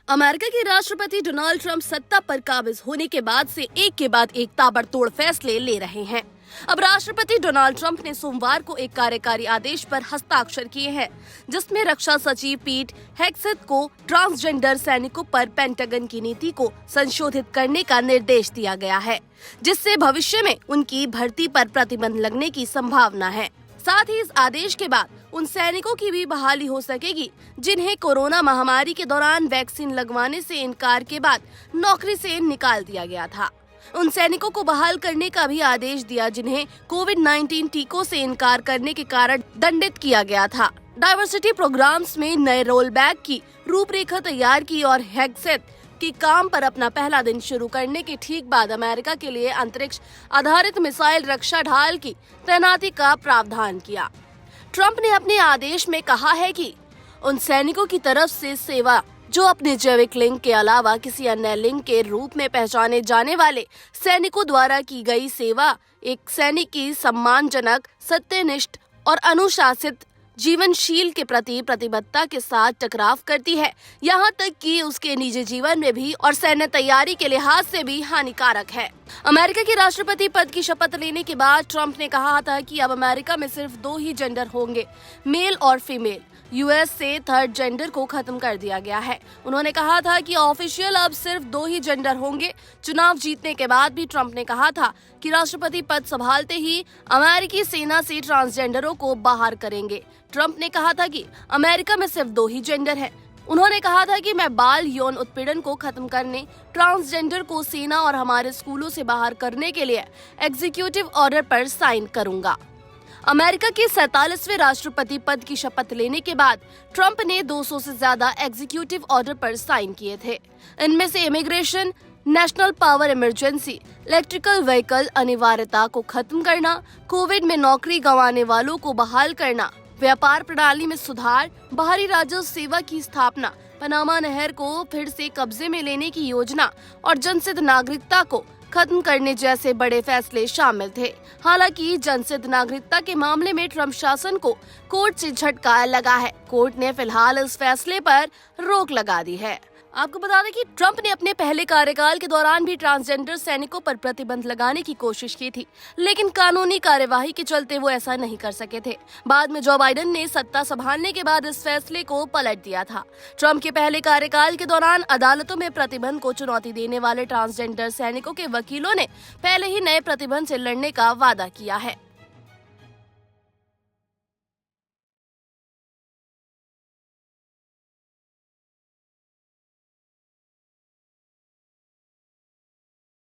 America के राष्ट्रपति Donald Trump सत्ता पर काबिज होने के बाद से एक के बाद एक ताबड़तोड़ फैसले ले रहे हैं। अब राष्ट्रपति डोनाल्ड ट्रंप ने सोमवार को एक कार्यकारी आदेश पर हस्ताक्षर किए हैं, जिसमें रक्षा सचिव पीट हेग्सेथ को ट्रांसजेंडर सैनिकों पर पेंटागन की नीति को संशोधित करने का निर्देश दिया गया है, जिससे भविष्य में उनकी भर्ती पर प्रतिबंध लगने की संभावना है। साथ ही इस आदेश के बाद उन सैनिकों की भी बहाली हो सकेगी जिन्हें कोरोना महामारी के दौरान वैक्सीन लगवाने से इनकार के बाद नौकरी से निकाल दिया गया था। उन सैनिकों को बहाल करने का भी आदेश दिया जिन्हें कोविड-19 टीकों से इनकार करने के कारण दंडित किया गया था। डाइवर्सिटी प्रोग्राम्स में नए रोल बैक की रूपरेखा तैयार की और हेग्सेथ की काम पर अपना पहला दिन शुरू करने के ठीक बाद अमेरिका के लिए अंतरिक्ष आधारित मिसाइल रक्षा ढाल की तैनाती का प्रावधान किया। ट्रंप ने अपने आदेश में कहा है कि उन सैनिकों की तरफ से सेवा जो अपने जैविक लिंग के अलावा किसी अन्य लिंग के रूप में पहचाने जाने वाले सैनिकों द्वारा की गई सेवा एक सैनिक की सम्मानजनक, सत्यनिष्ठ और अनुशासित जीवनशील के प्रति प्रतिबद्धता के साथ टकराव करती है, यहाँ तक कि उसके निजी जीवन में भी और सैन्य तैयारी के लिहाज से भी हानिकारक है। अमेरिका के राष्ट्रपति पद की शपथ लेने के बाद ट्रंप ने कहा था कि अब अमेरिका में सिर्फ 2 ही जेंडर होंगे, मेल और फीमेल। यूएस से थर्ड जेंडर को खत्म कर दिया गया है। उन्होंने कहा था कि ऑफिशियल अब सिर्फ 2 ही जेंडर होंगे। चुनाव जीतने के बाद भी ट्रंप ने कहा था कि राष्ट्रपति पद संभालते ही अमेरिकी सेना से ट्रांसजेंडरों को बाहर करेंगे। ट्रंप ने कहा था कि अमेरिका में सिर्फ 2 ही जेंडर है। उन्होंने कहा था कि मैं बाल यौन उत्पीड़न को खत्म करने, ट्रांसजेंडर को सेना और हमारे स्कूलों से बाहर करने के लिए एग्जीक्यूटिव ऑर्डर पर साइन करूंगा। अमेरिका के 47वें राष्ट्रपति पद की शपथ लेने के बाद ट्रंप ने 200 से ज्यादा एग्जीक्यूटिव ऑर्डर पर साइन किए थे। इनमें से immigration, national power emergency, electrical vehicle अनिवार्यता को खत्म करना, कोविड में नौकरी गंवाने वालों को बहाल करना, व्यापार प्रणाली में सुधार, बाहरी राजस्व सेवा की स्थापना, पनामा नहर को फिर से कब्जे में लेने की योजना और जनसिद्ध नागरिकता को खत्म करने जैसे बड़े फैसले शामिल थे। हालांकि जनसिद्ध नागरिकता के मामले में ट्रंप शासन को कोर्ट से झटका लगा है। कोर्ट ने फिलहाल इस फैसले पर रोक लगा दी है। आपको बता दें कि ट्रंप ने अपने पहले कार्यकाल के दौरान भी ट्रांसजेंडर सैनिकों पर प्रतिबंध लगाने की कोशिश की थी, लेकिन कानूनी कार्यवाही के चलते वो ऐसा नहीं कर सके थे। बाद में जो बाइडेन ने सत्ता संभालने के बाद इस फैसले को पलट दिया था। ट्रंप के पहले कार्यकाल के दौरान अदालतों में प्रतिबंध को चुनौती देने वाले ट्रांसजेंडर सैनिकों के वकीलों ने पहले ही नए प्रतिबंध से लड़ने का वादा किया है।